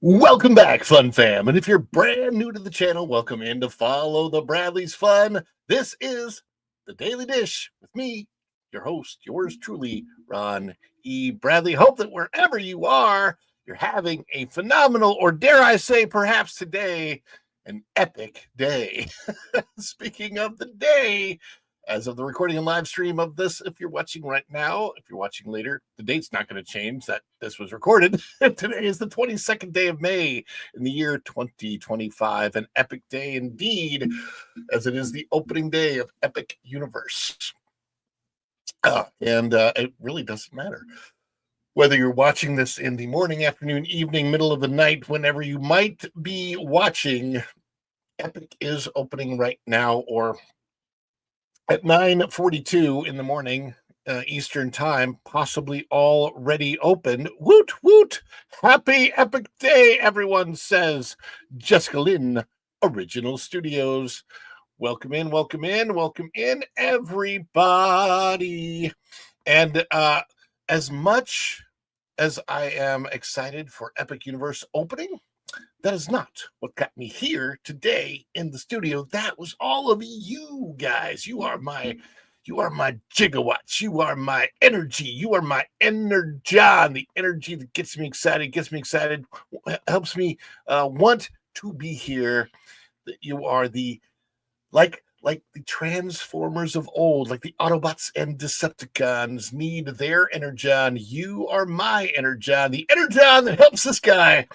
Welcome back, Fun Fam. And if you're brand new to the channel, welcome in to Follow the Bradley's Fun. This is the Daily Dish with me, your host, yours truly, Ron E. Bradley. Hope that wherever you are, you're having a phenomenal, or dare I say, perhaps today, an epic day. Speaking of the day, as of the recording and live stream of this, if you're watching right now, if you're watching later, the date's not going to change that this was recorded. Today is the 22nd day of May in the year 2025, an epic day indeed, as it is the opening day of Epic Universe. And it really doesn't matter whether you're watching this in the morning, afternoon, evening, middle of the night, whenever you might be watching. Epic is opening right now, or at 9:42 in the morning, Eastern time, possibly already open. Woot, woot. Happy Epic Day, everyone says. Jessica Lynn, Original Studios. Welcome in, welcome in, welcome in, everybody. And as much as I am excited for Epic Universe opening, that is not what got me here today in the studio. That was all of you guys. You are my gigawatts. You are my energy. You are my energon. The energy that gets me excited, helps me want to be here. That you are the like the Transformers of old, like the Autobots and Decepticons need their energon. You are my energon, the energon that helps this guy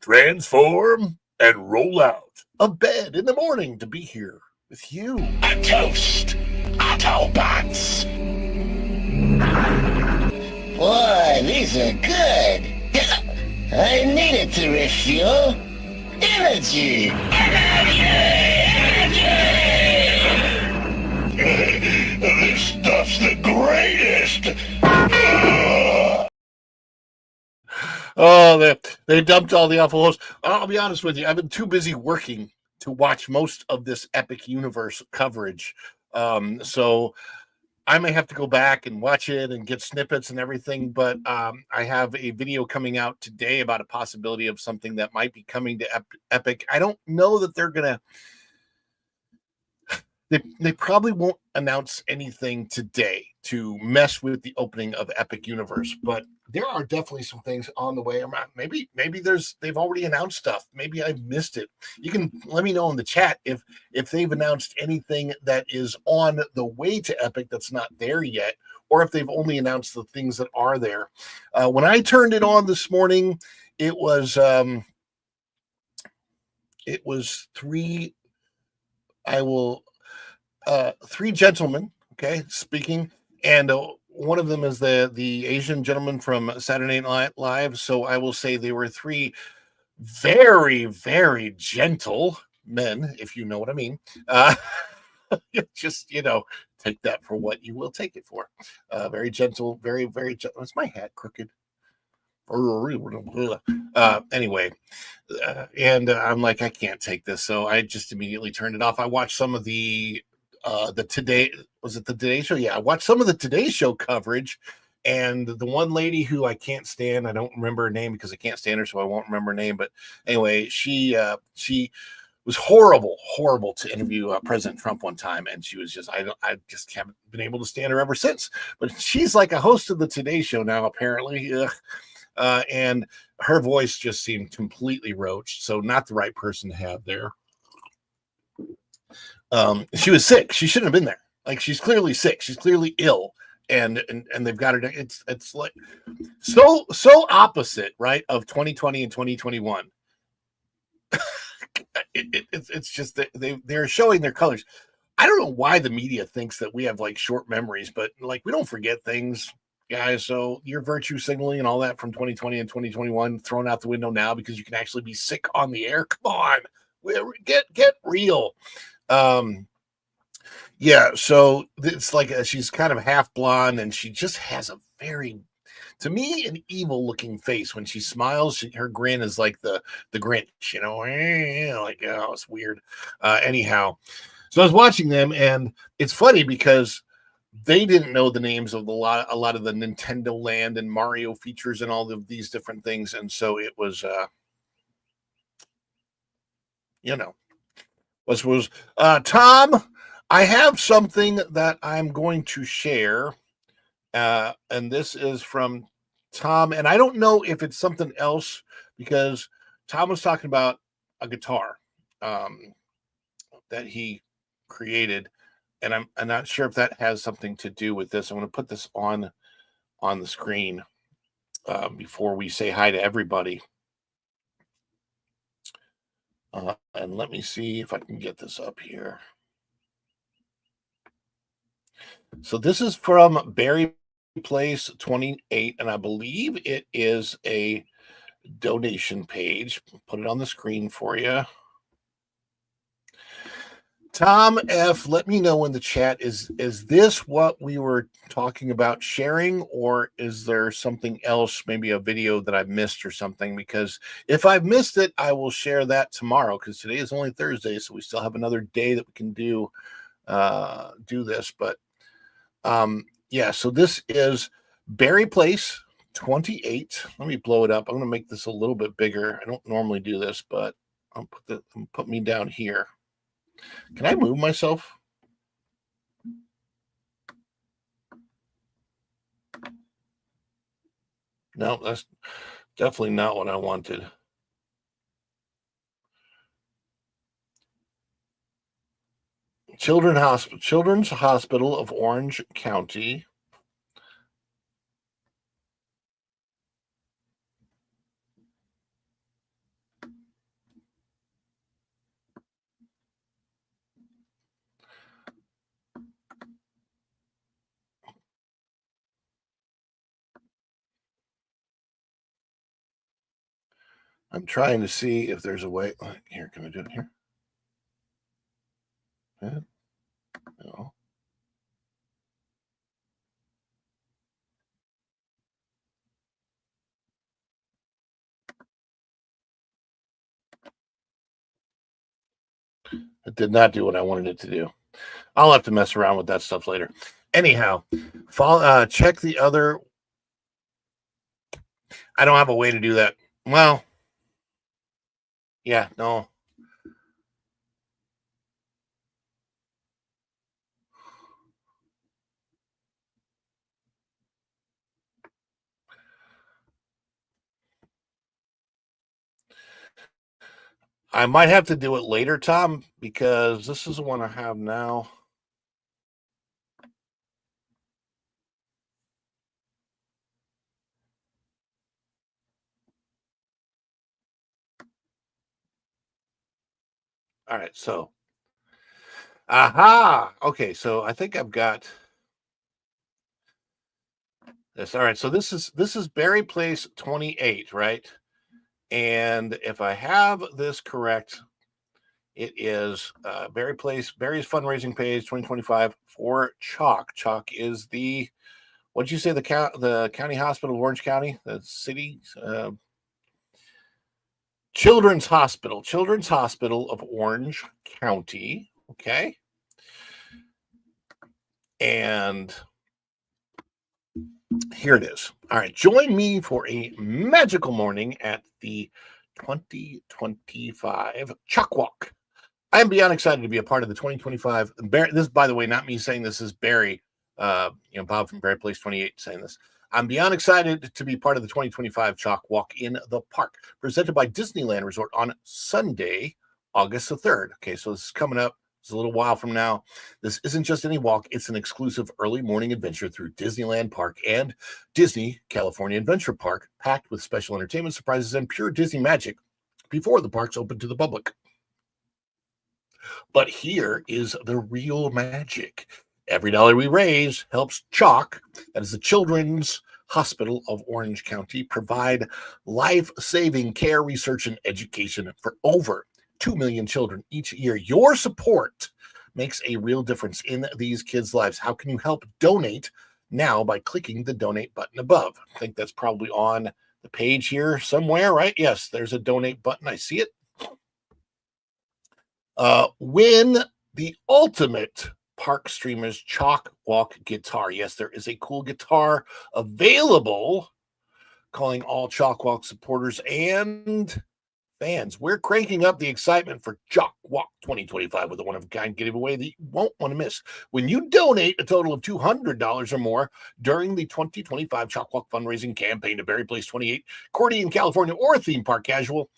transform and roll out of bed in the morning to be here with you. A toast, Autobots. Boy, these are good. I needed to refuel. Energy. This stuff's the greatest. Oh, they dumped all the awful hosts. I'll be honest with you. I've been too busy working to watch most of this Epic Universe coverage. So I may have to go back and watch it and get snippets and everything. But I have a video coming out today about a possibility of something that might be coming to Epic. I don't know that they're going to. They probably won't announce anything today to mess with the opening of Epic Universe, but there are definitely some things on the way. Maybe they've already announced stuff. Maybe I missed it. You can let me know in the chat if they've announced anything that is on the way to Epic that's not there yet, or if they've only announced the things that are there. When I turned it on this morning, it was three. Three gentlemen, okay, speaking, and one of them is the Asian gentleman from Saturday Night Live. So I will say they were three very, very gentle men, if you know what I mean. Just take that for what you will take it for. Very gentle, very, very gentle. Is my hat crooked? Anyway, and I'm like, I can't take this, so I just immediately turned it off. I watched some of the Today, was it the Today Show? Yeah, I watched some of the Today Show coverage, and the one lady who I can't stand, I don't remember her name because I can't stand her, so I won't remember her name. But anyway, she was horrible to interview President Trump one time, and she was just I just haven't been able to stand her ever since. But she's like a host of the Today Show now, apparently. And her voice just seemed completely roached, so not the right person to have there. She was sick. She shouldn't have been there. Like, she's clearly sick. She's clearly ill, and they've got her. It's like so opposite, right, of 2020 and 2021. It's just that they're showing their colors. I don't know why the media thinks that we have like short memories, but like we don't forget things, guys. So your virtue signaling and all that from 2020 and 2021 thrown out the window now because you can actually be sick on the air. Come on, get real. Yeah, so it's like she's kind of half blonde, and she just has a very, to me, an evil looking face. When she smiles, her grin is like the Grinch, like, oh, it's weird. Anyhow, so I was watching them, and it's funny because they didn't know the names of a lot of the Nintendo Land and Mario features and all of these different things, and so it was was Tom, I have something that I'm going to share, and this is from Tom, and I don't know if it's something else because Tom was talking about a guitar that he created, and I'm not sure if that has something to do with this. I'm going to put this on the screen before we say hi to everybody. And let me see if I can get this up here. So this is from Barry Place 28, and I believe it is a donation page. Put it on the screen for you. Tom F, let me know in the chat, is this what we were talking about sharing, or is there something else, maybe a video that I missed or something? Because if I've missed it, I will share that tomorrow, because today is only Thursday, so we still have another day that we can do this. But yeah, so this is Barry Place 28. Let me blow it up. I'm going to make this a little bit bigger. I don't normally do this, but I'll put me down here. Can I move myself? No, that's definitely not what I wanted. Children's Hospital of Orange County. I'm trying to see if there's a way. Here, can I do it here? No. It did not do what I wanted it to do. I'll have to mess around with that stuff later. Anyhow, check the other. I don't have a way to do that. Well, yeah, no. I might have to do it later, Tom, because this is the one I have now. All right, so aha. Okay, so I think I've got this. All right, so this is Barry Place 28, right? And if I have this correct, it is Barry's fundraising page 2025 for Chalk. Chalk is the, what'd you say, the county hospital of Orange County, the city Children's Hospital of Orange County. Okay. And here it is. All right. Join me for a magical morning at the 2025 Chalk Walk. I am beyond excited to be a part of the 2025. This, by the way, not me saying this, is Barry, Bob from Barry Place 28 saying this. I'm beyond excited to be part of the 2025 Chalk Walk in the Park, presented by Disneyland Resort on Sunday, August the 3rd. Okay, so this is coming up. It's a little while from now. This isn't just any walk. It's an exclusive early morning adventure through Disneyland Park and Disney California Adventure Park, packed with special entertainment surprises and pure Disney magic before the parks open to the public. But here is the real magic. Every dollar we raise helps Chalk, that is the Children's Hospital of Orange County, provide life-saving care, research, and education for over 2 million children each year. Your support makes a real difference in these kids' lives. How can you help? Donate now by clicking the donate button above. I think that's probably on the page here somewhere, right? Yes, there's a donate button. I see it. Win the ultimate Park Streamers Chalk Walk guitar. Yes, there is a cool guitar available. Calling all Chalk Walk supporters and Fans, we're cranking up the excitement for Chalk Walk 2025 with a one-of-a-kind giveaway that you won't want to miss. When you donate a total of $200 or more during the 2025 Chalk Walk fundraising campaign to Berry Place 28, Cordy in California, or Theme Park Casual,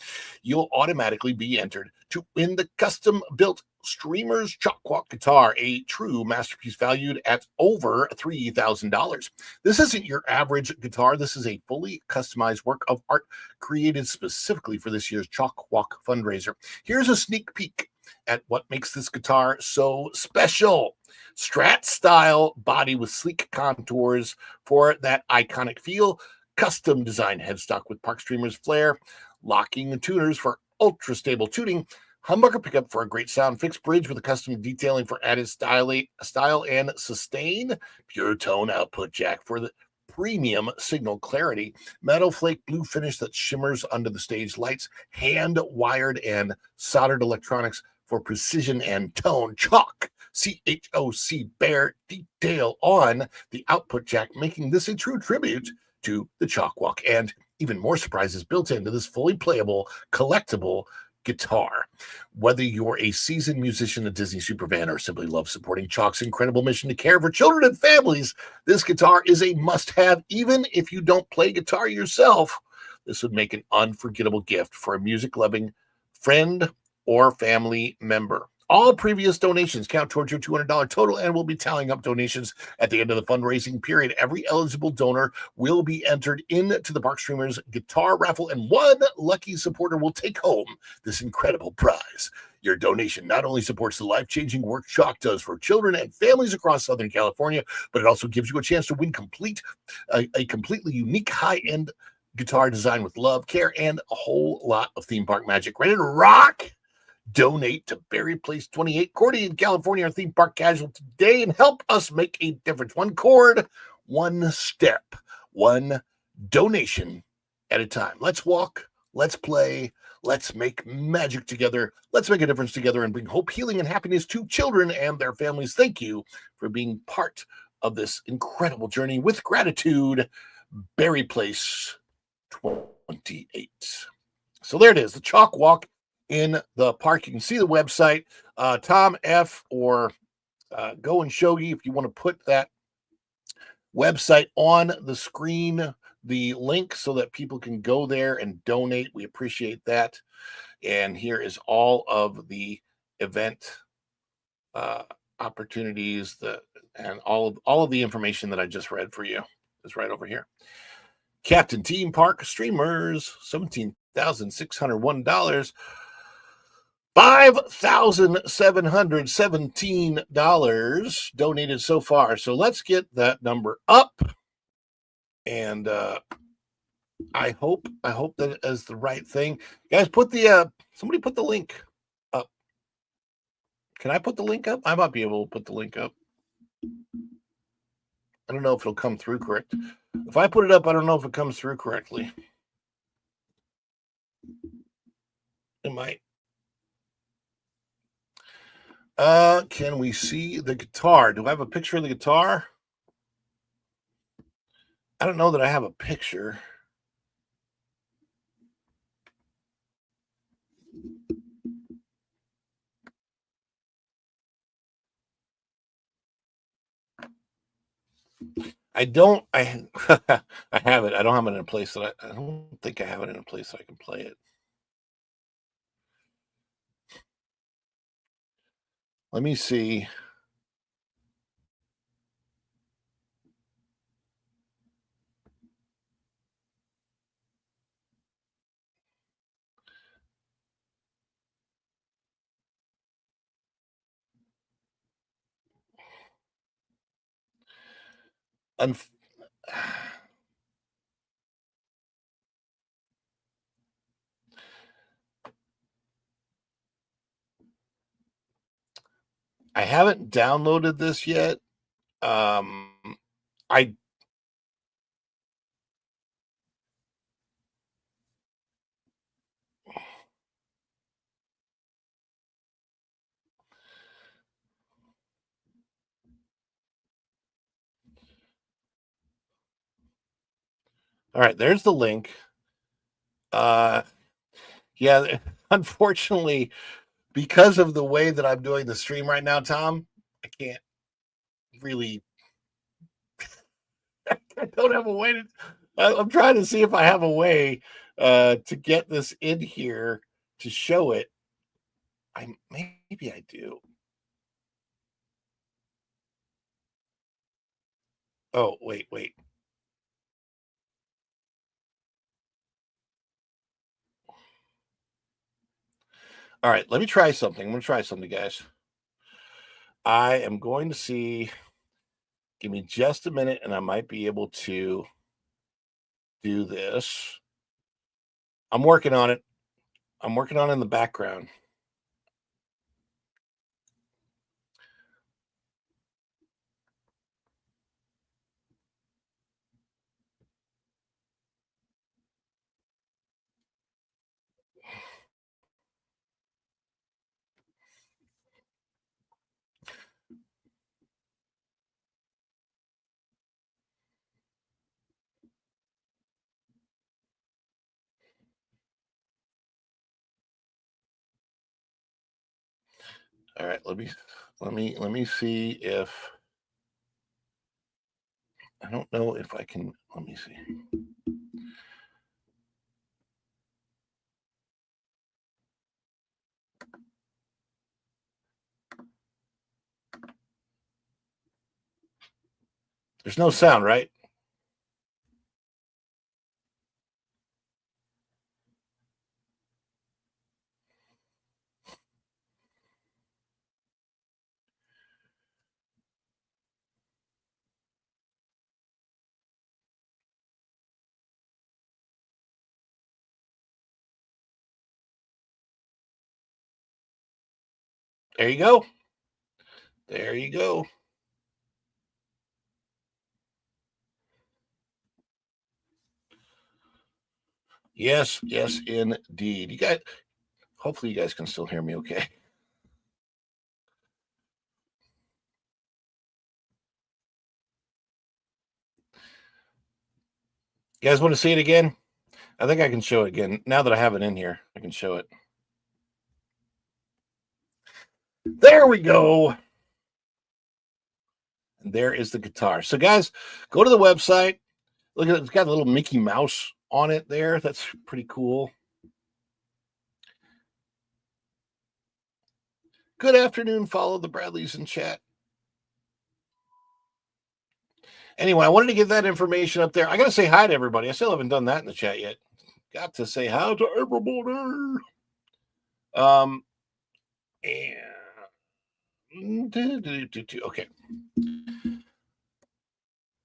you'll automatically be entered to win the custom-built Streamer's Chalk Walk guitar, a true masterpiece valued at over $3,000. This isn't your average guitar. This is a fully customized work of art created specifically for this year's Chalk Walk fundraiser. Here's a sneak peek at what makes this guitar so special. Strat style body with sleek contours for that iconic feel, custom designed headstock with Park Streamer's flair, locking tuners for ultra stable tuning, humbucker pickup for a great sound, fixed bridge with a custom detailing for added style and sustain, pure tone output jack for the premium signal clarity, metal flake blue finish that shimmers under the stage lights, hand wired and soldered electronics for precision and tone, chalk CHOC bear detail on the output jack, making this a true tribute to the Chalk Walk, and even more surprises built into this fully playable collectible guitar. Whether you're a seasoned musician, a Disney superfan, or simply love supporting Chalk's incredible mission to care for children and families, this guitar is a must-have. Even if you don't play guitar yourself, this would make an unforgettable gift for a music-loving friend or family member. All previous donations count towards your $200 total, and we'll be tallying up donations at the end of the fundraising period. Every eligible donor will be entered into the Park Streamers guitar raffle, and one lucky supporter will take home this incredible prize. Your donation not only supports the life-changing work Chalk does for children and families across Southern California, but it also gives you a chance to win a completely unique high-end guitar design with love, care, and a whole lot of theme park magic. Ready to rock? Donate to Berry Place 28, Cordy in California, or Theme Park Casual today, and help us make a difference. One chord, one step, one donation at a time. Let's walk, let's play, let's make magic together. Let's make a difference together and bring hope, healing, and happiness to children and their families. Thank you for being part of this incredible journey. With gratitude, Berry Place 28. So there it is, the Chalk Walk in the park. You can see the website, Tom F. or Go and Shogi, if you want to put that website on the screen, the link, so that people can go there and donate. We appreciate that. And here is all of the event opportunities and all of the information that I just read for you is right over here. Captain Team Park Streamers, $17,601. $5,717 donated so far. So let's get that number up. And I hope that is the right thing. Guys, somebody put the link up. Can I put the link up? I might be able to put the link up. I don't know if it'll come through correct. If I put it up, I don't know if it comes through correctly. It might. Can we see the guitar? Do I have a picture of the guitar? I don't know that I have a picture. I don't. I have it. I don't have it in a place that I don't think I have it in a place that I can play it. Let me see. I haven't downloaded this yet. I All right, there's the link. Yeah, unfortunately, because of the way that I'm doing the stream right now, Tom, I can't really. I don't have a way to. I'm trying to see if I have a way to get this in here to show it. Maybe I do. Oh, wait. All right, let me try something. I'm going to try something, guys. I am going to see. Give me just a minute, and I might be able to do this. I'm working on it. I'm working on it in the background. All right, let me see if I don't know if I can. Let me see. There's no sound, right? There you go. There you go. Yes, indeed. You guys, hopefully, you guys can still hear me okay. You guys want to see it again? I think I can show it again. Now that I have it in here, I can show it. There we go. And there is the guitar. So, guys, go to the website. Look at it. It's got a little Mickey Mouse on it there. That's pretty cool. Good afternoon. Follow the Bradleys in chat. Anyway, I wanted to get that information up there. I got to say hi to everybody. I still haven't done that in the chat yet. Got to say hi to everybody. Okay.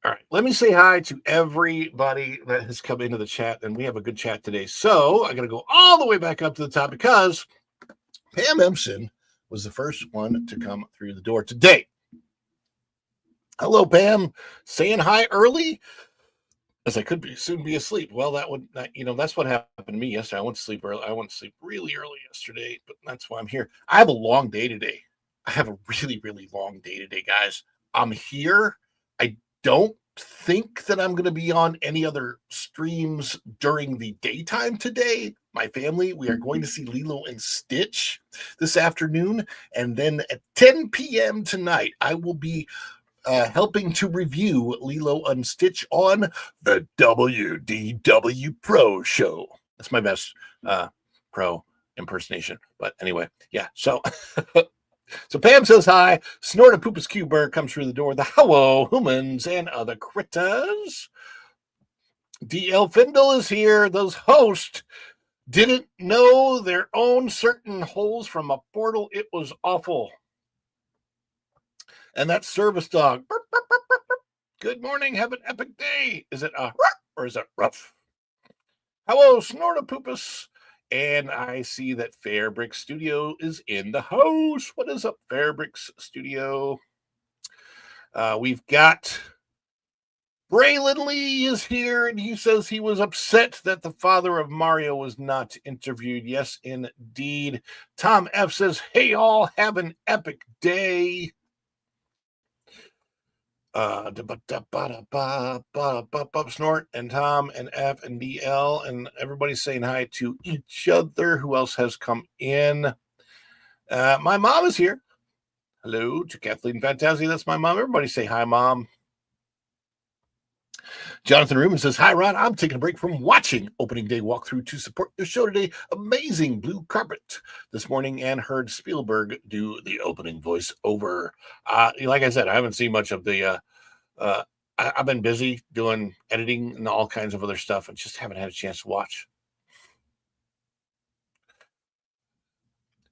All right. Let me say hi to everybody that has come into the chat, and we have a good chat today. So I got to go all the way back up to the top because Pam Empson was the first one to come through the door today. Hello, Pam. Saying hi early as I could soon be asleep. Well, that's what happened to me yesterday. I went to sleep early. I went to sleep really early yesterday, but that's why I'm here. I have a long day today. I have a really, really long day today, guys. I'm here. I don't think that I'm going to be on any other streams during the daytime today. My family, we are going to see Lilo and Stitch this afternoon. And then at 10 p.m. tonight, I will be helping to review Lilo and Stitch on the WDW Pro Show. That's my best pro impersonation. But anyway, yeah. So Pam says hi. Snort a Poopus Q bird comes through the door. The hello humans and other critters. DL Findle is here. Those hosts didn't know their own certain holes from a portal. It was awful. And that service dog. Good morning. Have an epic day. Is it a or is it rough? Hello, Snortopoopus. And I see that Fairbrick Studio is in the house. What is up, Fairbrick Studio? We've got Braylon Lee is here, and he says he was upset that the father of Mario was not interviewed. Yes, indeed. Tom F says, hey, all, have an epic day. Snort and Tom and F and DL and everybody's saying hi to each other. Who else has come in? My mom is here. Hello to Kathleen Fantasia. That's my mom. Everybody say hi, Mom. Jonathan Rubin says, hi, Ron. I'm taking a break from watching opening day walkthrough to support the show today. Amazing blue carpet this morning and heard Spielberg do the opening voiceover. Like I said, I haven't seen much of the I've been busy doing editing and all kinds of other stuff and just haven't had a chance to watch.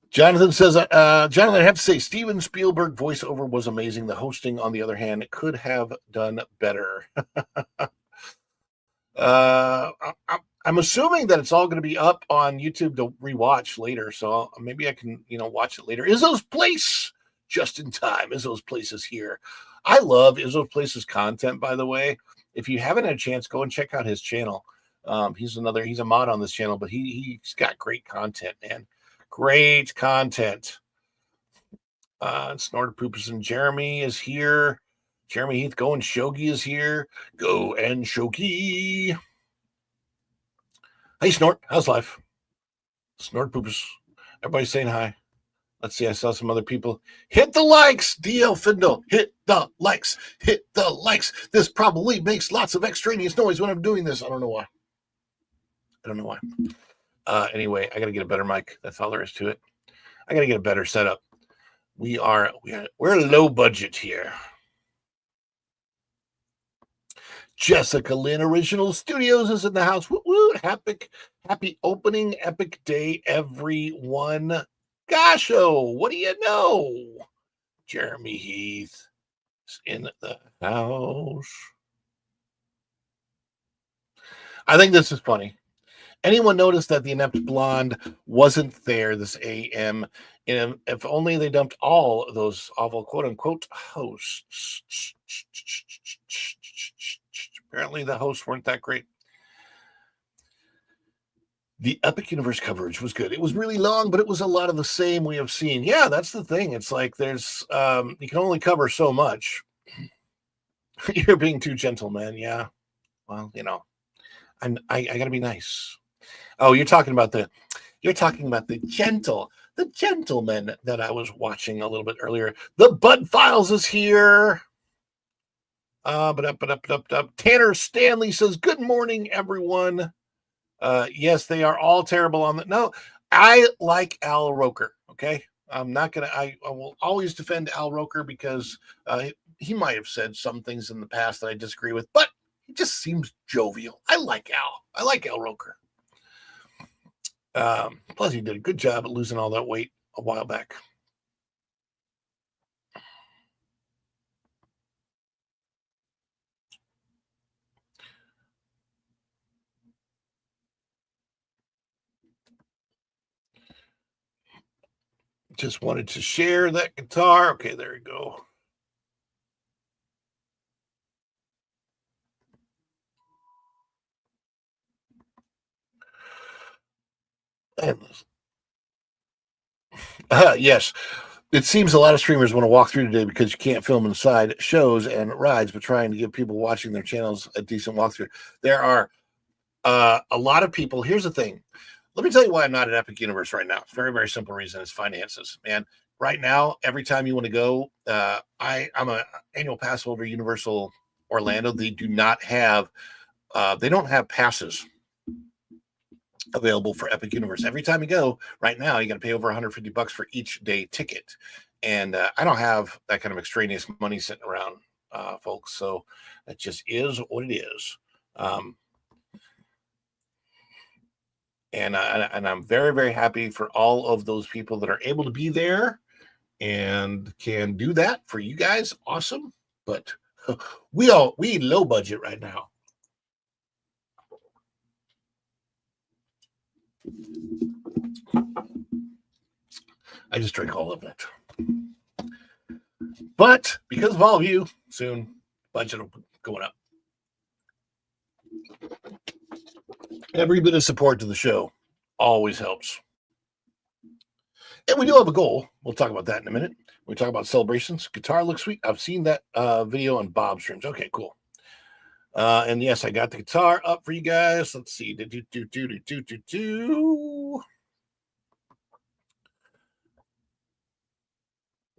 Jonathan says, Jonathan, I have to say, Steven Spielberg voiceover was amazing. The hosting, on the other hand, could have done better. I'm assuming that it's all going to be up on YouTube to rewatch later, so maybe I can, watch it later. Izzo's Place, just in time. Izzo's Place is here. I love Izzo's Place's content, by the way. If you haven't had a chance, go and check out his channel. He's a mod on this channel, but he's got great content, man. Great content. Snorted Poopers and Jeremy is here. Jeremy Heath, Go and Shogi is here. Go and Shogi. Hey, Snort. How's life? Snort Poopers. Everybody saying hi. Let's see. I saw some other people. Hit the likes, DL Findle. Hit the likes. Hit the likes. This probably makes lots of extraneous noise when I'm doing this. I don't know why. Anyway, I got to get a better mic. That's all there is to it. I got to get a better setup. We're low budget here. Jessica Lynn Original Studios is in the house. Woo woo! Happy opening epic day, everyone. Gosho, what do you know? Jeremy Heath is in the house. I think this is funny. Anyone notice that the inept blonde wasn't there this AM? If only they dumped all those awful quote-unquote hosts. Apparently the hosts weren't that great. The Epic Universe coverage was good. It was really long, but it was a lot of the same we have seen. Yeah, that's the thing. It's like there's you can only cover so much. You're being too gentle, man. Yeah. Well, I gotta be nice. Oh, you're talking about the gentleman that I was watching a little bit earlier. The Bud Files is here. Tanner Stanley says, good morning, everyone. Yes, they are all terrible on the. No, I like Al Roker. Okay. I'm not going to, I will always defend Al Roker because he might have said some things in the past that I disagree with, but he just seems jovial. I like Al Roker. Plus, he did a good job at losing all that weight a while back. Just wanted to share that guitar. Okay, there you go. Yes. It seems a lot of streamers want to walk through today because you can't film inside shows and rides, but trying to give people watching their channels a decent walkthrough. There are a lot of people. Here's the thing. Let me tell you why I'm not at Epic Universe right now. Very, very simple reason. It's finances, man. Right now, every time you want to go, I'm an annual pass holder, Universal Orlando. They do not have, they don't have passes available for Epic Universe. Every time you go right now, you got to pay over $150 for each day ticket. And I don't have that kind of extraneous money sitting around, folks. So it just is what it is. And I'm very, very happy for all of those people that are able to be there and can do that for you guys. Awesome. But we low budget right now. I just drank all of it. But because of all of you, soon budget will be going up. Every bit of support to the show always helps. And we do have a goal. We'll talk about that in a minute. We talk about celebrations. Guitar looks sweet. I've seen that video on Bob's streams. Okay, cool. And yes, I got the guitar up for you guys. Let's see.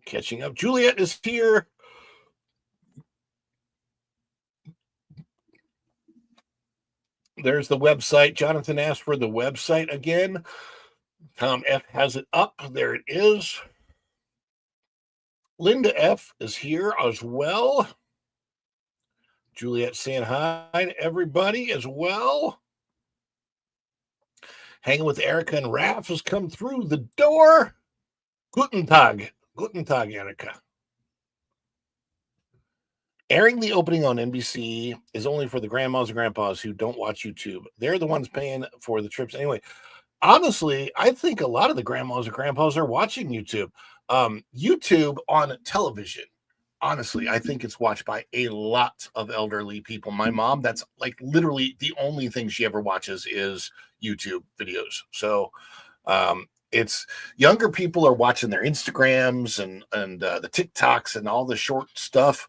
Catching up. Juliet is here. There's the website. Jonathan asked for the website again. Tom F has it up. There it is. Linda F is here as well. Juliet saying hi to everybody as well. Hanging with Erica and Raph has come through the door. Guten Tag. Guten Tag, Erica. Airing the opening on NBC is only for the grandmas and grandpas who don't watch YouTube. They're the ones paying for the trips anyway. Honestly, I think a lot of the grandmas and grandpas are watching YouTube. YouTube on television, honestly, I think it's watched by a lot of elderly people. My mom, that's like literally the only thing she ever watches is YouTube videos. So it's younger people are watching their Instagrams and the TikToks and all the short stuff.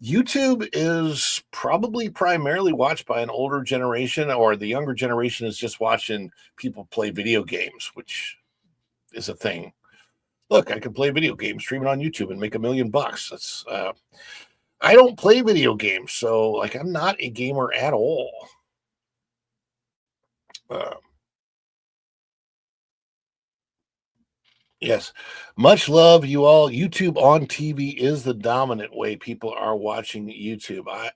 YouTube is probably primarily watched by an older generation, or the younger generation is just watching people play video games, which is a thing. Look, I can play video games, stream it on YouTube, and make $1 million. That's I don't play video games, so like I'm not a gamer at all. Yes. Much love, you all. YouTube on TV is the dominant way people are watching YouTube. I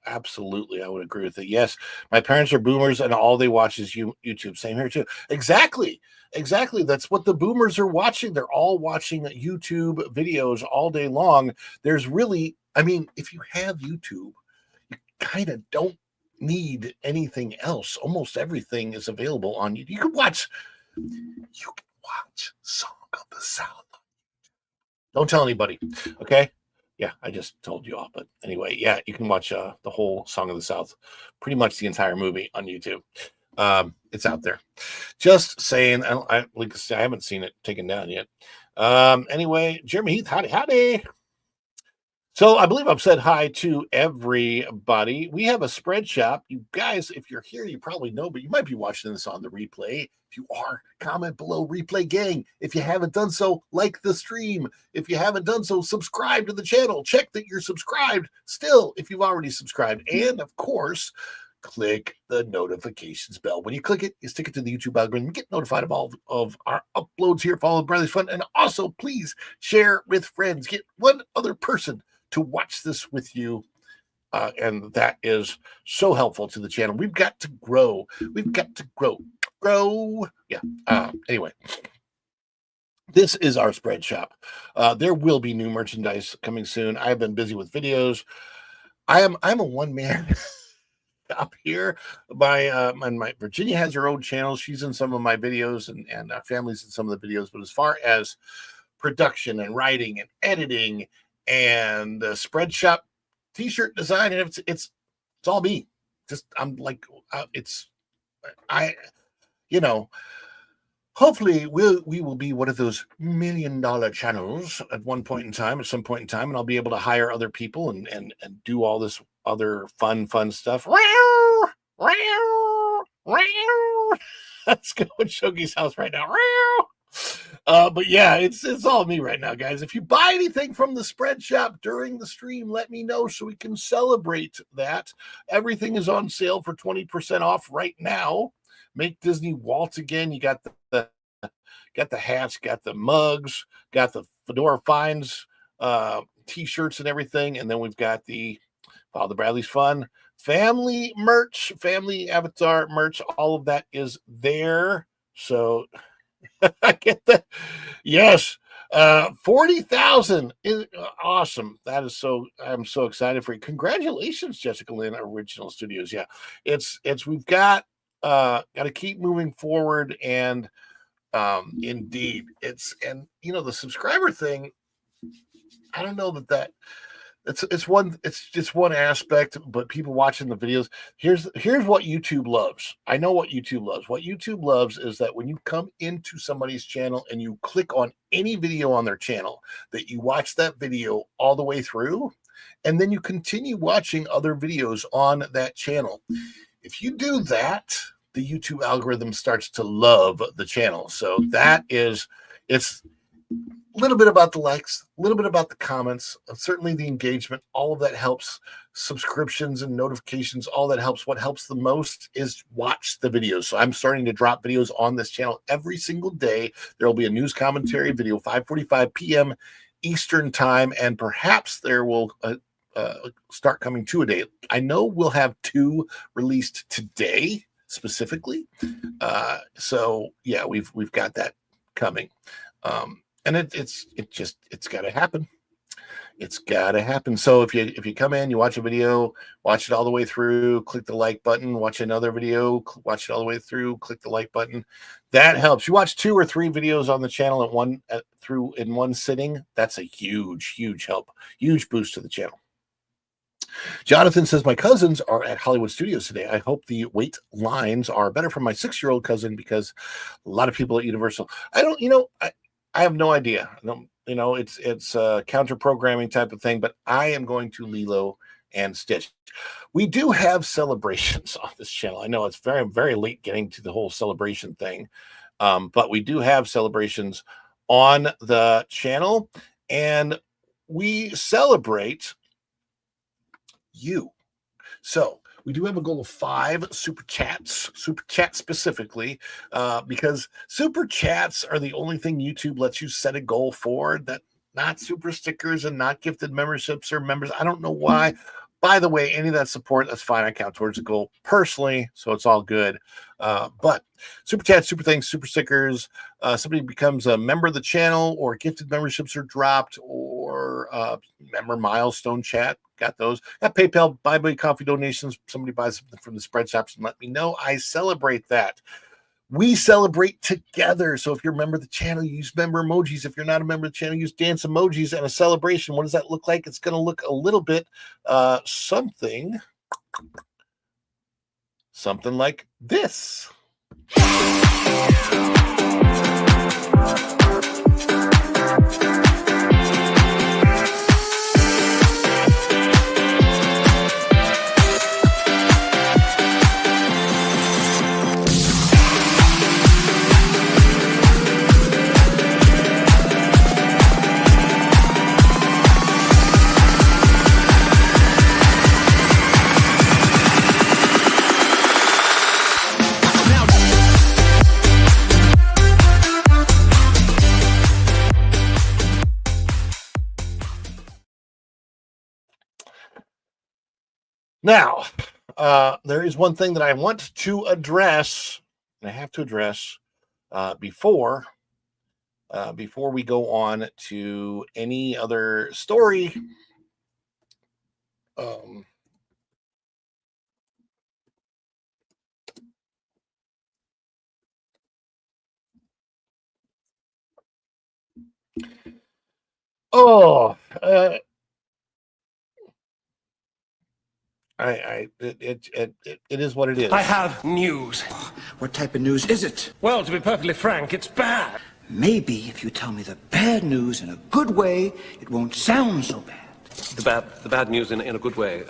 would agree with it. Yes. My parents are boomers and all they watch is YouTube. Same here too. Exactly. That's what the boomers are watching. They're all watching YouTube videos all day long. There's really, I mean, if you have YouTube, you kind of don't need anything else. Almost everything is available on YouTube. You can watch Song of the South. Don't tell anybody, okay? Yeah, I just told you all. But anyway, yeah, you can watch the whole Song of the South, pretty much the entire movie on YouTube. It's out there. Just saying, I haven't seen it taken down yet. Anyway, Jeremy Heath, howdy. So I believe I've said hi to everybody. We have a spread shop. You guys, if you're here, you probably know, but you might be watching this on the replay. If you are, comment below, replay gang. If you haven't done so, like the stream. If you haven't done so, subscribe to the channel. Check that you're subscribed still if you've already subscribed. And of course, click the notifications bell. When you click it, you stick it to the YouTube algorithm. Get notified of all of our uploads here. Follow Brother's Fun. And also, please share with friends. Get one other person to watch this with you. And that is so helpful to the channel. We've got to grow. Yeah. Anyway, this is our spread shop. There will be new merchandise coming soon. I've been busy with videos. I'm a one-man shop here. My Virginia has her own channel. She's in some of my videos, and our family's in some of the videos. But as far as production and writing and editing and the spread shop t-shirt design, and it's all me. Just I'm like hopefully we will be one of those $1 million channels at some point in time, and I'll be able to hire other people and do all this other fun stuff. Let's go to Shogi's house right now. But yeah, it's all me right now, guys. If you buy anything from the spread shop during the stream, let me know so we can celebrate that. Everything is on sale for 20% off right now. Make Disney waltz again. You got the hats, got the mugs, got the Fedora Finds t-shirts and everything, and then we've got the Follow the Bradley's Fun family merch, family avatar merch. All of that is there. So I get that. Yes. 40,000 is awesome. That is I'm so excited for you. Congratulations, Jessica Lynn, Original Studios. Yeah, it's we've got to keep moving forward, and indeed the subscriber thing, I don't know that it's just one aspect, but people watching the videos, here's what YouTube loves. I know what YouTube loves. What YouTube loves is that when you come into somebody's channel and you click on any video on their channel, that you watch that video all the way through, and then you continue watching other videos on that channel. If you do that, the YouTube algorithm starts to love the channel. So it's a little bit about the likes, a little bit about the comments, certainly the engagement. All of that helps. Subscriptions and notifications, all that helps. What helps the most is watch the videos. So I'm starting to drop videos on this channel every single day. There will be a news commentary video, 5:45 p.m. Eastern time, and perhaps there will start coming 2 a day. I know we'll have 2 released today specifically. So yeah, we've got that coming. And it's got to happen. It's got to happen. So if you come in, you watch a video, watch it all the way through, click the like button, watch another video, watch it all the way through, click the like button. That helps. You watch 2 or 3 videos on the channel in one sitting. That's a huge help, huge boost to the channel. Jonathan says, my cousins are at Hollywood Studios today. I hope the wait lines are better for my 6-year-old cousin because a lot of people at Universal. I have no idea. It's a counter programming type of thing, but I am going to Lilo and Stitch. We do have celebrations on this channel. I know it's very, very late getting to the whole celebration thing, but we do have celebrations on the channel, and we celebrate you. So we do have a goal of 5 super chats specifically, because super chats are the only thing YouTube lets you set a goal for, that not super stickers and not gifted memberships or members. I don't know why. By the way, any of that support, that's fine. I count towards the goal personally, so it's all good. But super chats, super things, super stickers, somebody becomes a member of the channel, or gifted memberships are dropped, or member milestone chat. Got those. Got PayPal, buy coffee donations. Somebody buys something from the spread shops and let me know. I celebrate that. We celebrate together. So if you're a member of the channel, use member emojis. If you're not a member of the channel, use dance emojis. And a celebration, what does that look like? It's going to look a little bit something like this. Now, there is one thing that I want to address, and I have to address before we go on to any other story. It is what it is. I have news. What type of news is it? Well, to be perfectly frank, it's bad. Maybe if you tell me the bad news in a good way, it won't sound so bad. The bad news in a good way.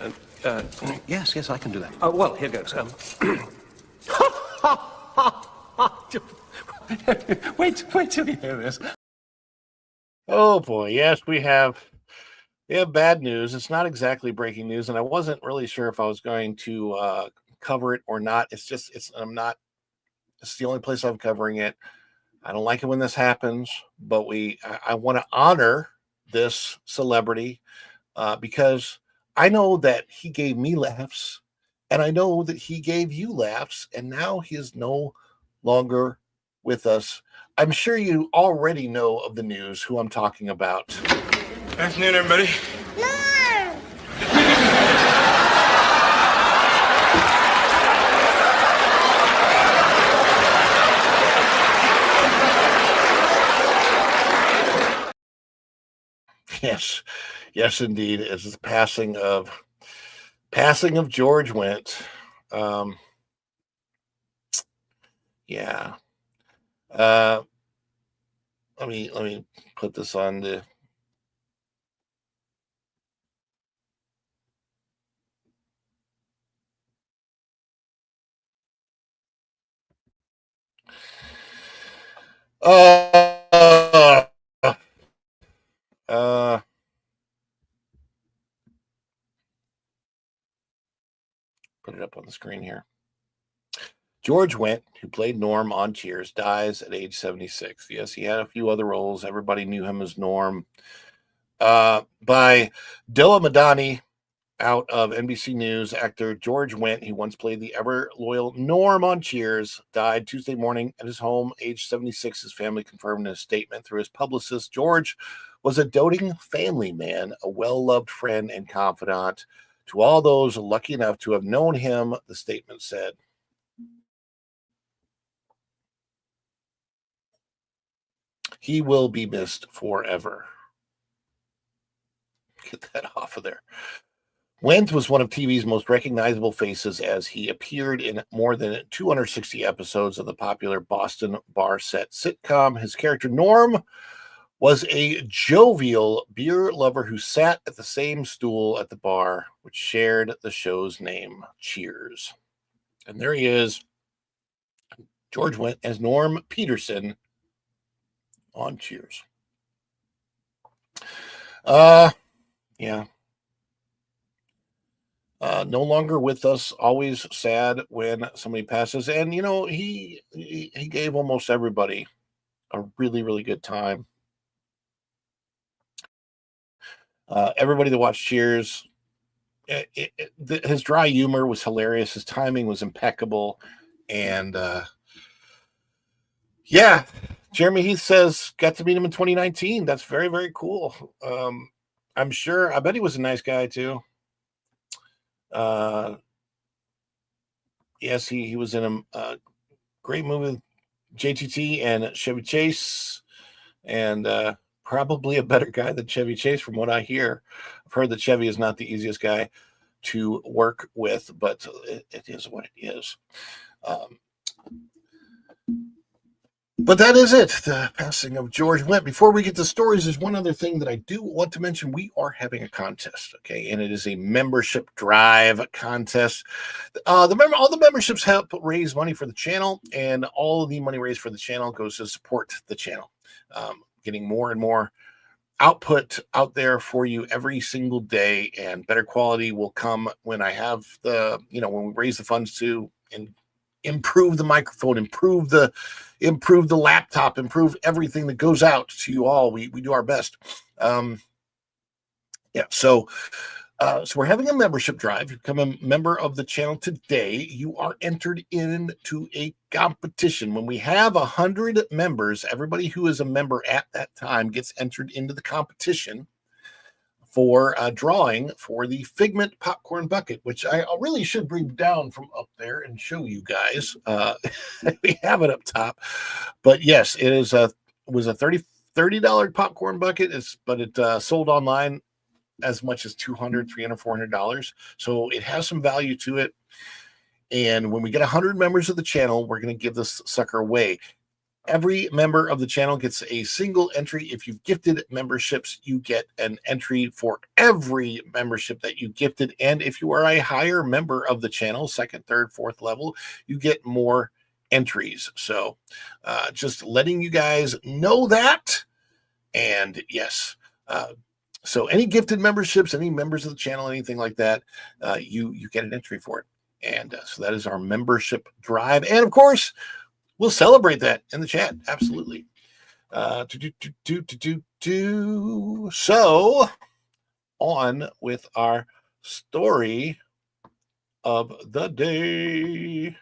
Yes, I can do that. Well, here goes. Wait till you hear this. Oh boy, yes, we have bad news. It's not exactly breaking news, and I wasn't really sure if I was going to cover it or not. It's the only place I'm covering it. I don't like it when this happens, but I want to honor this celebrity because I know that he gave me laughs, and I know that he gave you laughs, and now he is no longer with us. I'm sure you already know of the news who I'm talking about. Afternoon, everybody. Yes, yes, indeed. It's the passing of George Wendt. Yeah. Uh, let me put this on the. Uh, uh, put it up on the screen here. George Wendt, who played Norm on Cheers, dies at age 76. Yes, he had a few other roles. Everybody knew him as Norm. By Dilla Madani, out of NBC News, actor George Wendt, who once played the ever loyal Norm on Cheers, died Tuesday morning at his home, age 76. His family confirmed in a statement through his publicist. George was a doting family man, a well-loved friend and confidant to all those lucky enough to have known him, the statement said. He will be missed forever. Get that off of there. Wendt was one of TV's most recognizable faces as he appeared in more than 260 episodes of the popular Boston bar set sitcom. His character Norm was a jovial beer lover who sat at the same stool at the bar, which shared the show's name, Cheers. And there he is, George Wendt as Norm Peterson on Cheers. Yeah. No longer with us. Always sad when somebody passes. And you know, he gave almost everybody a really, really good time. Everybody that watched Cheers, his dry humor was hilarious. His timing was impeccable, and yeah, Jeremy Heath says got to meet him in 2019. That's very, very cool. I'm sure. I bet he was a nice guy too. Yes, he was in a great movie with JTT and Chevy Chase, and probably a better guy than Chevy Chase, from what I hear. I've heard that Chevy is not the easiest guy to work with, but it is what it is. But that is it, the passing of George Wendt. Before we get to stories, there's one other thing that I do want to mention. We are having a contest, okay? And it is a membership drive contest. All the memberships help raise money for the channel, and all of the money raised for the channel goes to support the channel. Getting more and more output out there for you every single day, and better quality will come when I have when we raise the funds to improve the microphone, improve the laptop, improve everything that goes out to you all. We do our best. So we're having a membership drive. You become a member of the channel today. You are entered into a competition. When we have 100 members, everybody who is a member at that time gets entered into the competition for drawing for the Figment popcorn bucket, which I really should bring down from up there and show you guys. We have it up top, but yes, it was a $30 popcorn bucket. But it sold online as much as $200, $300, $400. So it has some value to it. And when we get 100 members of the channel, we're going to give this sucker away. Every member of the channel gets a single entry. If you've gifted memberships, you get an entry for every membership that you gifted. And if you are a higher member of the channel, second, third, fourth level, you get more entries. So just letting you guys know that. And yes, so any gifted memberships, any members of the channel, anything like that, you get an entry for it. And so that is our membership drive. And of course, we'll celebrate that in the chat. Absolutely. So on with our story of the day.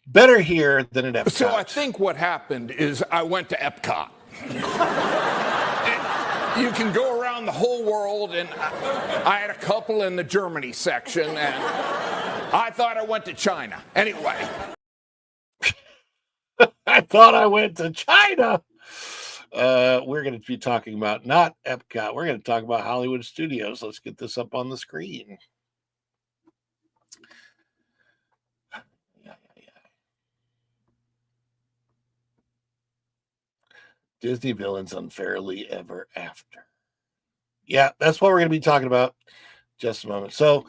Better here than at Epcot. So I think what happened is I went to Epcot. You can go around the whole world, and I had a couple in the Germany section, and I thought I went to China. Anyway. I thought I went to China. We're going to be talking about not Epcot. We're going to talk about Hollywood Studios. Let's get this up on the screen. Disney villains unfairly ever after. Yeah, that's what we're going to be talking about just a moment. So,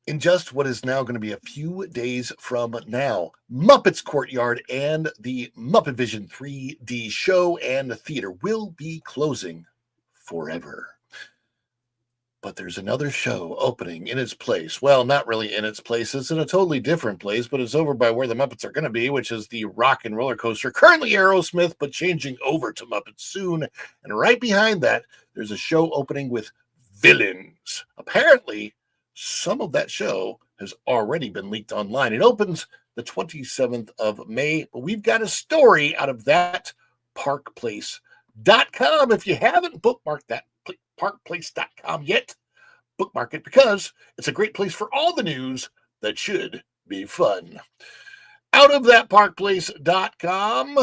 in just what is now going to be a few days from now, Muppets Courtyard and the Muppet Vision 3D show and the theater will be closing forever. But there's another show opening in its place. Well, not really in its place. It's in a totally different place, but it's over by where the Muppets are going to be, which is the Rock and Roller Coaster. Currently Aerosmith, but changing over to Muppets soon. And right behind that, there's a show opening with villains. Apparently, some of that show has already been leaked online. It opens the 27th of May, but we've got a story out of that parkplace.com. If you haven't bookmarked that parkplace.com yet, bookmark it because it's a great place for all the news that should be fun. Out of that parkplace.com,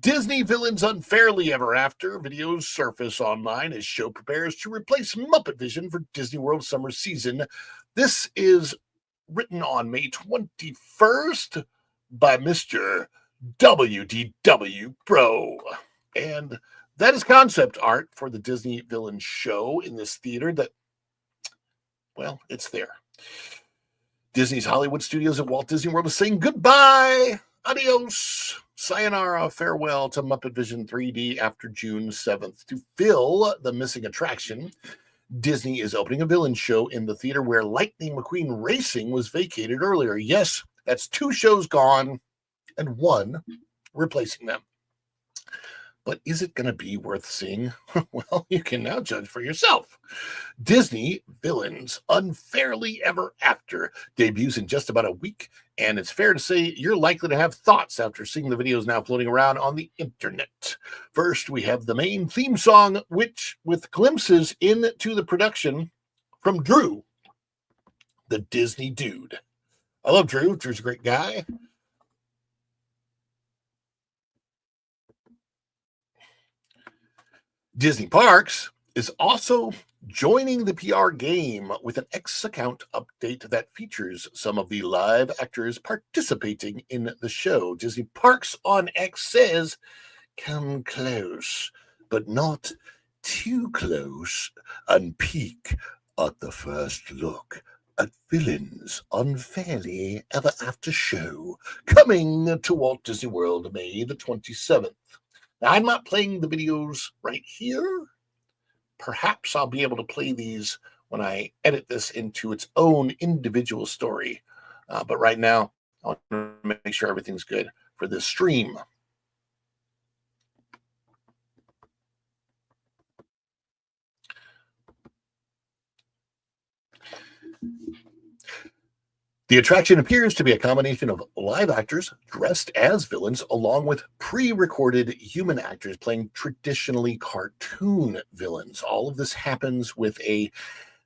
Disney villains unfairly ever after. Videos surface online as show prepares to replace Muppet Vision for Disney World summer season. This is written on May 21st by Mr. WDW Pro. And that is concept art for the Disney villain show in this theater that, well, it's there. Disney's Hollywood Studios at Walt Disney World is saying goodbye, adios, sayonara, farewell to Muppet Vision 3D after June 7th. To fill the missing attraction, Disney is opening a villain show in the theater where Lightning McQueen Racing was vacated earlier. Yes, that's 2 shows gone and 1 replacing them. But is it going to be worth seeing? Well, you can now judge for yourself. Disney Villains Unfairly Ever After debuts in just about a week, and it's fair to say you're likely to have thoughts after seeing the videos now floating around on the internet. First, we have the main theme song, which with glimpses into the production from Drew, the Disney dude. I love Drew. Drew's a great guy. Disney Parks is also joining the PR game with an X account update that features some of the live actors participating in the show. Disney Parks on X says, "Come close, but not too close, and peek at the first look at Villains Unfairly Ever After show, coming to Walt Disney World May the 27th. Now, I'm not playing the videos right here. Perhaps I'll be able to play these when I edit this into its own individual story. But right now, I want to make sure everything's good for this stream. The attraction appears to be a combination of live actors dressed as villains along with pre-recorded human actors playing traditionally cartoon villains. All of this happens with a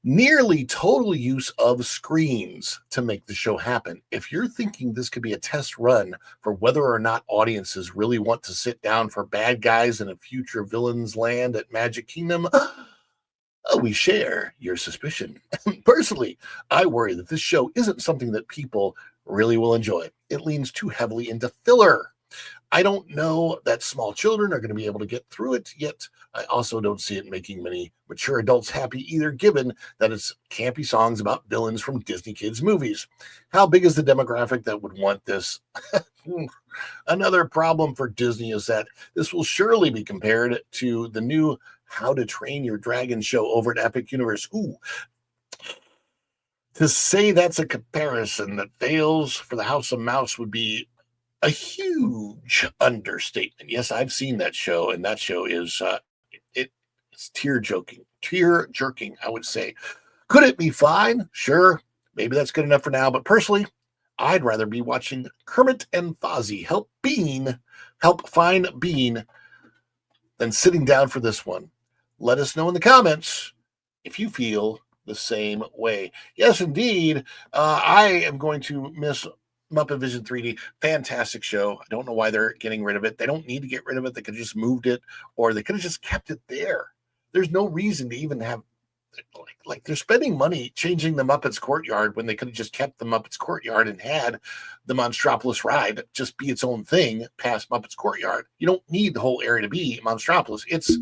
nearly total use of screens to make the show happen. If you're thinking this could be a test run for whether or not audiences really want to sit down for bad guys in a future villains land at Magic Kingdom, we share your suspicion. Personally, I worry that this show isn't something that people really will enjoy. It leans too heavily into filler. I don't know that small children are going to be able to get through it, yet I also don't see it making many mature adults happy either, given that it's campy songs about villains from Disney kids' movies. How big is the demographic that would want this? Another problem for Disney is that this will surely be compared to the new How to Train Your Dragon show over at Epic Universe. Ooh. To say that's a comparison that fails for the House of Mouse would be a huge understatement. Yes, I've seen that show, and that show is it's tear-jerking, I would say. Could it be fine? Sure, maybe that's good enough for now, but personally, I'd rather be watching Kermit and Fozzie help find Bean than sitting down for this one. Let us know in the comments if you feel the same way. Yes, indeed. I am going to miss Muppet Vision 3D. Fantastic show. I don't know why they're getting rid of it. They don't need to get rid of it. They could have just moved it, or they could have just kept it there. There's no reason to even have, like they're spending money changing the Muppets Courtyard when they could have just kept the Muppets Courtyard and had the Monstropolis ride just be its own thing past Muppets Courtyard. You don't need the whole area to be Monstropolis. It's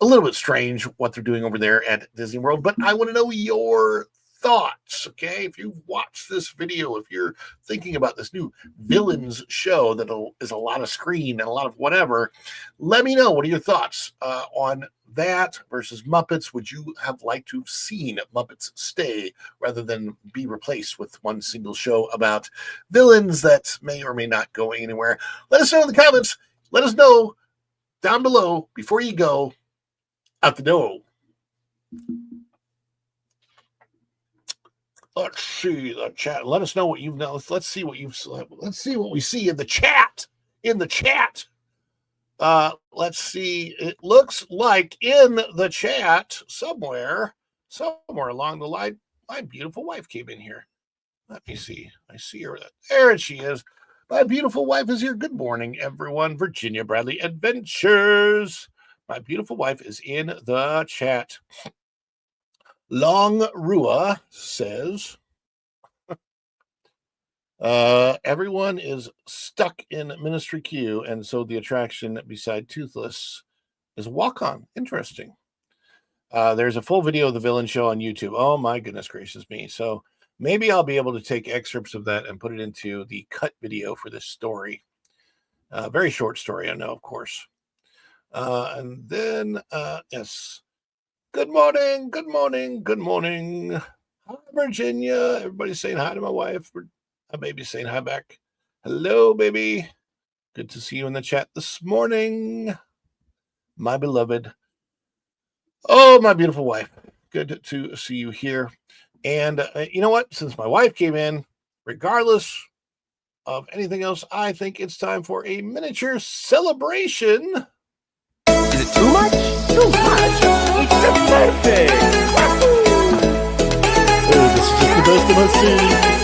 a little bit strange what they're doing over there at Disney World, but I want to know your thoughts, okay? If you've watched this video, if you're thinking about this new Villains show that is a lot of screen and a lot of whatever, let me know. What are your thoughts on that versus Muppets? Would you have liked to have seen Muppets stay rather than be replaced with one single show about villains that may or may not go anywhere? Let us know in the comments. Let us know down below before you go out the door. Let's see the chat. Let us know what you've done. Let's see what we see in the chat. Let's see. It looks like in the chat somewhere along the line, my beautiful wife came in here. Let me see. I see her. There she is. My beautiful wife is here. Good morning, everyone. Virginia Bradley Adventures. My beautiful wife is in the chat. Long Rua says, everyone is stuck in Ministry Q, and so the attraction beside Toothless is Walk On. Interesting. There's a full video of the villain show on YouTube. Oh my goodness gracious me. So maybe I'll be able to take excerpts of that and put it into the cut video for this story. Very short story, I know, of course. And then, yes. Good morning. Hi, Virginia. Everybody's saying hi to my wife. I may be saying hi back. Hello, baby. Good to see you in the chat this morning, my beloved. Oh, my beautiful wife. Good to see you here. And you know what? Since my wife came in, regardless of anything else, I think it's time for a miniature celebration. Is it too much? Too much? It's a birthday! Oh, this is just the best of my scene.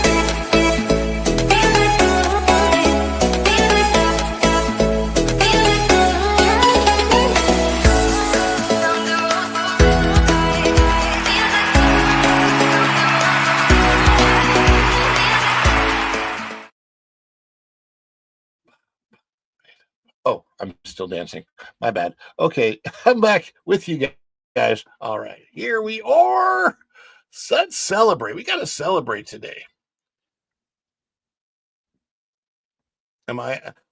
Oh, I'm still dancing. My bad. Okay, I'm back with you guys. All right, here we are. Let's celebrate. We got to celebrate today.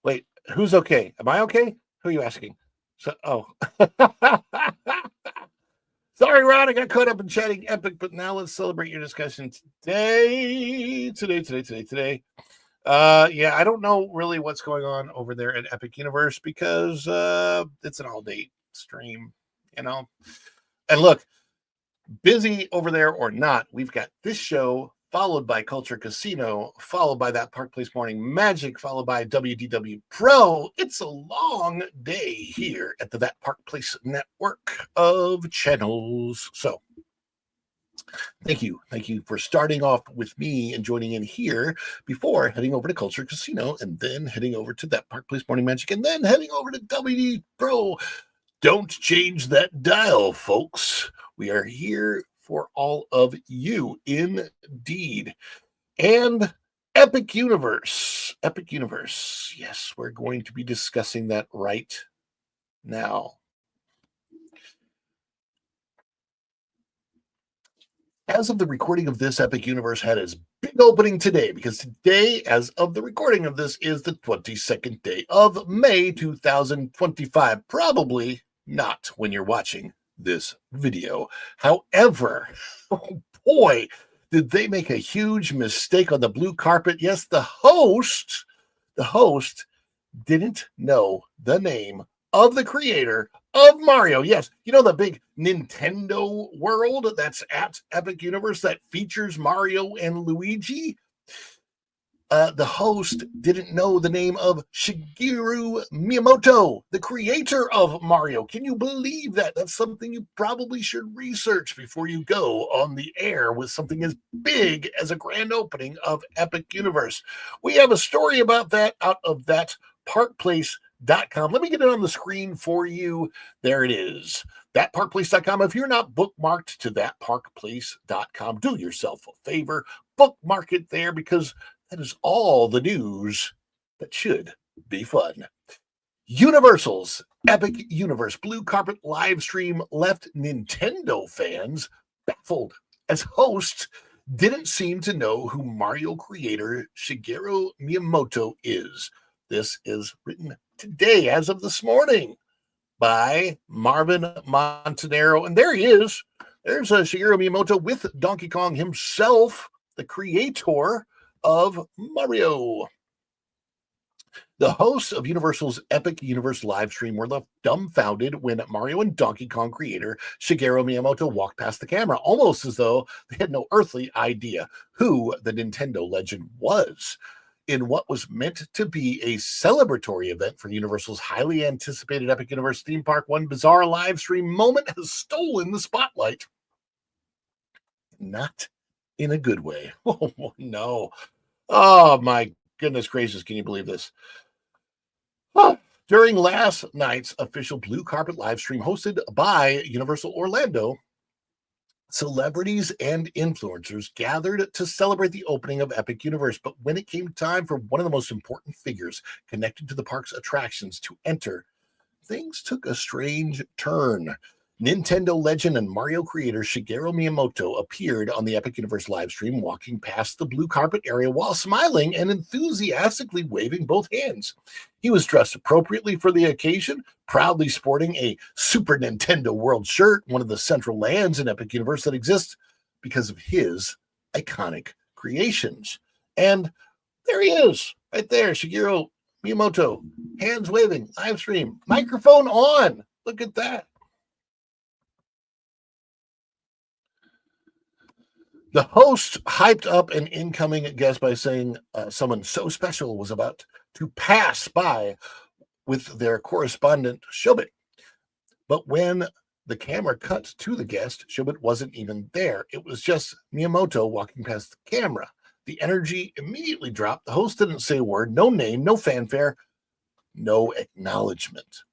Wait, who's okay? Am I okay? Who are you asking? Sorry, Ron, I got caught up in chatting Epic, but now let's celebrate your discussion today. Yeah, I don't know really what's going on over there at Epic Universe because it's an all-day stream, you know. And look, busy over there or not, we've got this show followed by Culture Casino, followed by That Park Place Morning Magic, followed by WDW Pro. It's a long day here at the That Park Place network of channels. So thank you for starting off with me and joining in here before heading over to Culture Casino and then heading over to That Park Place Morning Magic and then heading over to WD Pro. Don't change that dial, folks. We are here for all of you, indeed. And Epic Universe. Yes, we're going to be discussing that right now. As of the recording of this, Epic Universe had its big opening today, because today, as of the recording of this, is the 22nd day of May 2025. Probably not when you're watching this video. However, oh boy, did they make a huge mistake on the blue carpet. Yes, the host didn't know the name of the creator of Mario. Yes, you know the big Nintendo world that's at Epic Universe that features Mario and Luigi? The host didn't know the name of Shigeru Miyamoto, the creator of Mario. Can you believe that? That's something you probably should research before you go on the air with something as big as a grand opening of Epic Universe. We have a story about that out of that parkplace.com. Let me get it on the screen for you. There it is. Thatparkplace.com. If you're not bookmarked to thatparkplace.com, do yourself a favor, bookmark it there, because that is all the news that should be fun. Universal's Epic Universe Blue Carpet live stream left Nintendo fans baffled, as host didn't seem to know who Mario creator Shigeru Miyamoto is. This is written today, as of this morning, by Marvin Montanaro. And there he is. There's Shigeru Miyamoto with Donkey Kong himself, the creator of Mario. The hosts of Universal's Epic Universe live stream were left dumbfounded when Mario and Donkey Kong creator Shigeru Miyamoto walked past the camera, almost as though they had no earthly idea who the Nintendo legend was. In what was meant to be a celebratory event for Universal's highly anticipated Epic Universe theme park, one bizarre live stream moment has stolen the spotlight. Not in a good way. Oh, no. Oh, my goodness gracious. Can you believe this? During last night's official blue carpet live stream hosted by Universal Orlando, celebrities and influencers gathered to celebrate the opening of Epic Universe. But when it came time for one of the most important figures connected to the park's attractions to enter, things took a strange turn. Nintendo legend and Mario creator Shigeru Miyamoto appeared on the Epic Universe live stream, walking past the blue carpet area while smiling and enthusiastically waving both hands. He was dressed appropriately for the occasion, proudly sporting a Super Nintendo World shirt, one of the central lands in Epic Universe that exists because of his iconic creations. And there he is, right there, Shigeru Miyamoto, hands waving, live stream, microphone on. Look at that. The host hyped up an incoming guest by saying someone so special was about to pass by with their correspondent, Shobit. But when the camera cut to the guest, Shobit wasn't even there. It was just Miyamoto walking past the camera. The energy immediately dropped. The host didn't say a word, no name, no fanfare, no acknowledgement.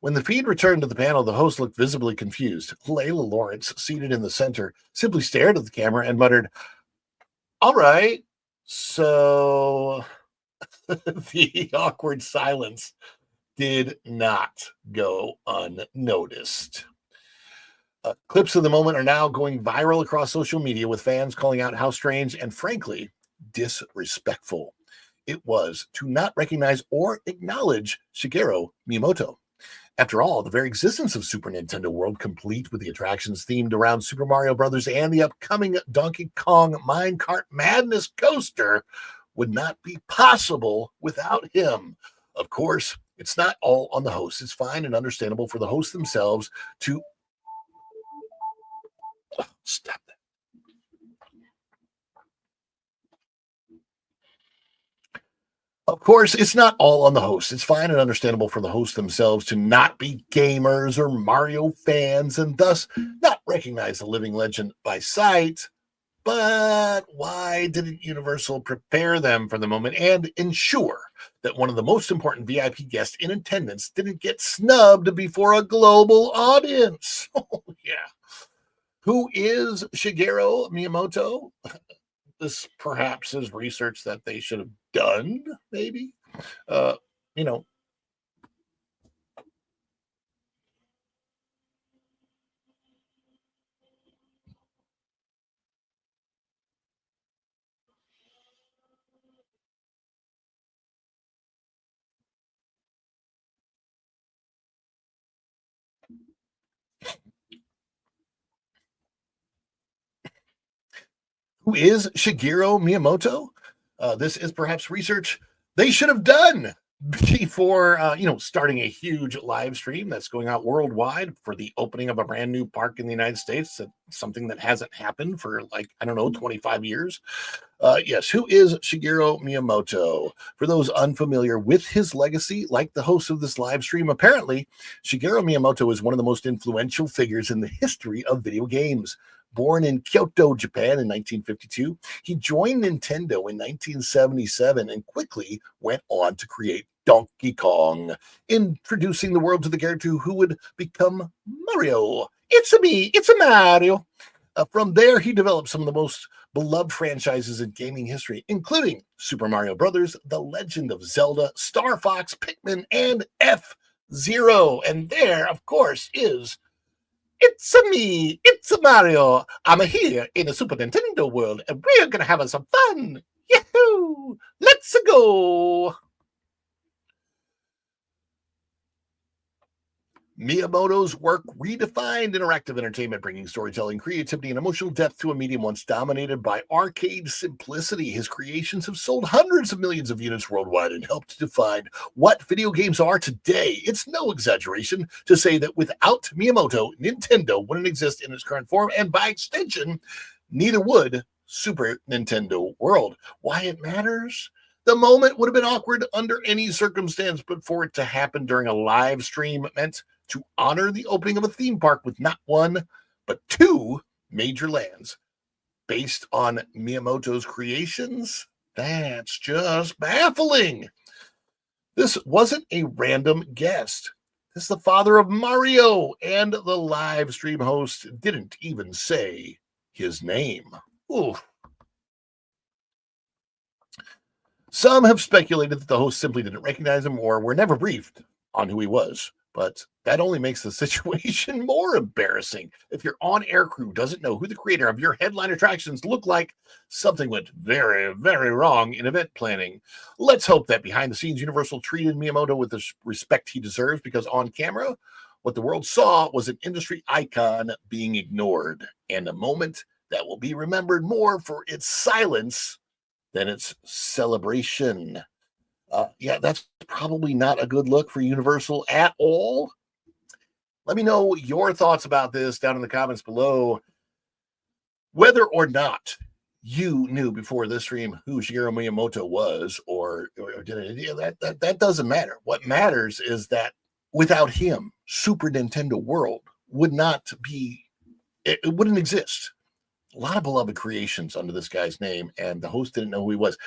When the feed returned to the panel, the host looked visibly confused. Layla Lawrence, seated in the center, simply stared at the camera and muttered, "All right, so..." The awkward silence did not go unnoticed. Clips of the moment are now going viral across social media, with fans calling out how strange and, frankly, disrespectful it was to not recognize or acknowledge Shigeru Miyamoto. After all, the very existence of Super Nintendo World, complete with the attractions themed around Super Mario Brothers and the upcoming Donkey Kong Minecart Madness coaster, would not be possible without him. Of course, it's not all on the host. It's fine and understandable for the hosts themselves to... Oh, stop that. Of course, it's not all on the host. It's fine and understandable for the hosts themselves to not be gamers or Mario fans and thus not recognize the living legend by sight. But why didn't Universal prepare them for the moment and ensure that one of the most important VIP guests in attendance didn't get snubbed before a global audience? Oh, yeah. Who is Shigeru Miyamoto? This perhaps is research that they should have done, maybe. You know, who is Shigeru Miyamoto? This is perhaps research they should have done. before starting a huge live stream that's going out worldwide for the opening of a brand new park in the United States. Something that hasn't happened for 25 years. Yes, who is Shigeru Miyamoto? For those unfamiliar with his legacy, like the host of this live stream, apparently Shigeru Miyamoto is one of the most influential figures in the history of video games. Born in Kyoto, Japan in 1952, he joined Nintendo in 1977 and quickly went on to create Donkey Kong, introducing the world to the character who would become Mario. It's a Mario. From there, he developed some of the most beloved franchises in gaming history, including Super Mario Brothers, The Legend of Zelda, Star Fox, Pikmin, and F-Zero. And there, of course, is it's a Mario. I'm here in the Super Nintendo world, and we're gonna have some fun. Yahoo! Let's go. Miyamoto's work redefined interactive entertainment, bringing storytelling, creativity, and emotional depth to a medium once dominated by arcade simplicity. His creations have sold hundreds of millions of units worldwide and helped define what video games are today. It's no exaggeration to say that without Miyamoto, Nintendo wouldn't exist in its current form, and by extension, neither would Super Nintendo World. Why it matters? The moment would have been awkward under any circumstance, but for it to happen during a live stream meant to honor the opening of a theme park with not one, but two major lands based on Miyamoto's creations. That's just baffling. This wasn't a random guest. This is the father of Mario, and the live stream host didn't even say his name. Ooh. Some have speculated that the host simply didn't recognize him or were never briefed on who he was, but that only makes the situation more embarrassing. If your on-air crew doesn't know who the creator of your headline attractions look like, something went very, very wrong in event planning. Let's hope that behind the scenes, Universal treated Miyamoto with the respect he deserves, because on camera, what the world saw was an industry icon being ignored, and a moment that will be remembered more for its silence than its celebration. That's probably not a good look for Universal at all. Let me know your thoughts about this down in the comments below. Whether or not you knew before this stream who Shigeru Miyamoto was, or did it, that doesn't matter. What matters is that without him, Super Nintendo World would not be, it wouldn't exist. A lot of beloved creations under this guy's name, and the host didn't know who he was.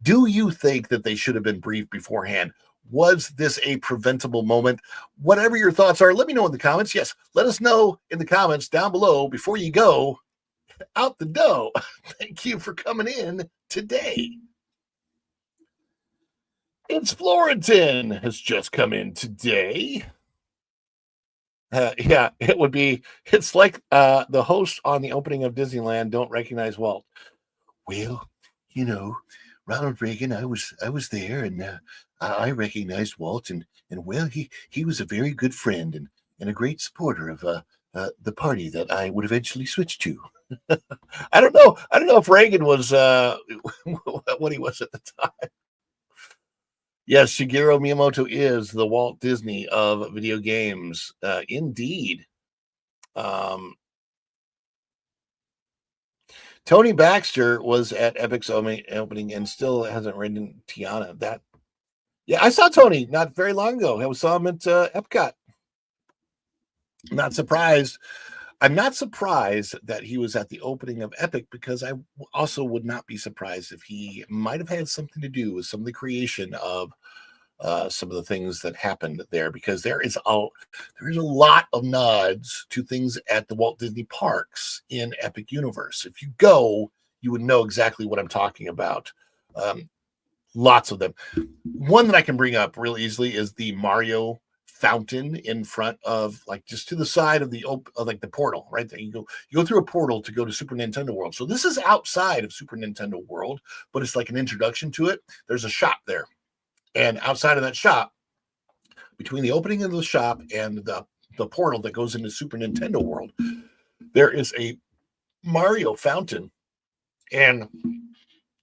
Do you think that they should have been briefed beforehand? Was this a preventable moment? Whatever your thoughts are, let me know in the comments. Yes, let us know in the comments down below before you go out the door. Thank you for coming in today. It's Florentine has just come in today. It's like the host on the opening of Disneyland don't recognize Walt. Well, Ronald Reagan, I was there, and I recognized Walt, and well, he was a very good friend and a great supporter of the party that I would eventually switch to. I don't know if Reagan was what he was at the time. Yes, Shigeru Miyamoto is the Walt Disney of video games. Indeed. Tony Baxter was at Epic's opening and still hasn't ridden Tiana. I saw Tony not very long ago. I saw him at Epcot. Not surprised. I'm not surprised that he was at the opening of Epic, because I also would not be surprised if he might have had something to do with some of the creation of some of the things that happened there, because there is a lot of nods to things at the Walt Disney parks in Epic Universe. If you go, you would know exactly what I'm talking about. Lots of them. One that I can bring up real easily is the Mario fountain in front of, just to the side of the portal right there. You go through a portal to go to Super Nintendo World. So this is outside of Super Nintendo World, but it's like an introduction to it. There's a shop there, and outside of that shop, between the opening of the shop and the portal that goes into Super Nintendo World, there is a Mario fountain. And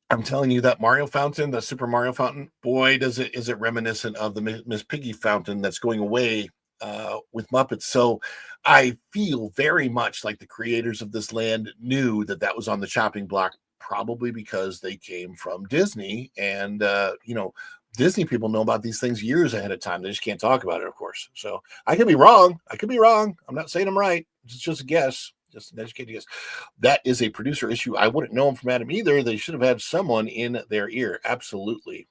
I'm telling you, that Mario fountain, the Super Mario fountain, boy, is it reminiscent of the Miss Piggy fountain that's going away with Muppets. So I feel very much like the creators of this land knew that that was on the chopping block, probably because they came from Disney. And, Disney people know about these things years ahead of time. They just can't talk about it, of course. So I could be wrong. I could be wrong. I'm not saying I'm right. It's just a guess. Just an educated guess. That is a producer issue. I wouldn't know them from Adam either. They should have had someone in their ear. Absolutely.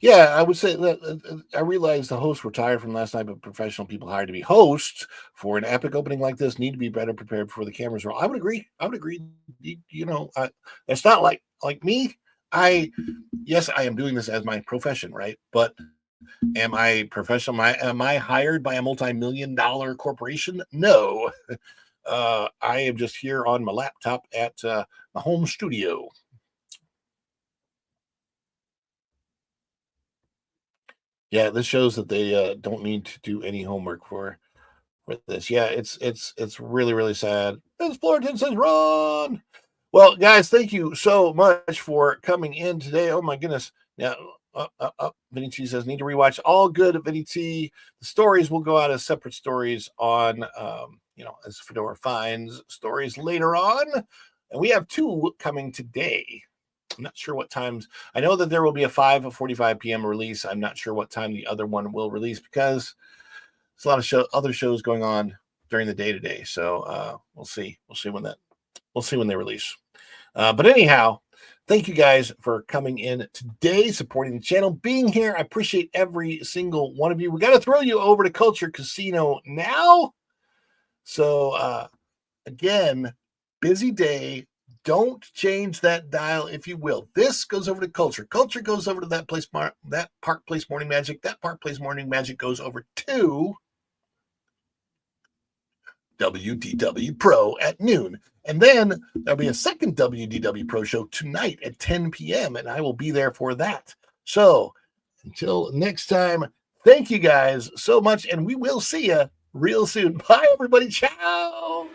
Yeah, I would say that I realize the hosts were tired from last night, but professional people hired to be hosts for an epic opening like this need to be better prepared before the cameras roll. I would agree. I would agree. It's not like me. Yes, I am doing this as my profession, right? But am I professional? Am I hired by a multi-million-dollar corporation? No. I am just here on my laptop at my home studio. Yeah, this shows that they don't need to do any homework for this. Yeah, it's really really sad. As Florentine says, run. Well, guys, thank you so much for coming in today. Oh my goodness. Now, Vinny T says need to rewatch all good Vinny T. The stories will go out as separate stories on, as Fedora finds stories later on, and we have 2 coming today. I'm not sure what times. I know that there will be a 5:45 p.m. release. I'm not sure what time the other one will release because there's a lot of other shows going on during the day today. So we'll see. We'll see when they release. But anyhow, thank you guys for coming in today, supporting the channel, being here. I appreciate every single one of you. We got to throw you over to Culture Casino now. So again, busy day. Don't change that dial, if you will. This goes over to Culture. Culture goes over to that Park Place Morning Magic. That Park Place Morning Magic goes over to WDW Pro at noon. And then there'll be a second WDW Pro show tonight at 10 p.m. And I will be there for that. So until next time, thank you guys so much. And we will see you real soon. Bye, everybody. Ciao.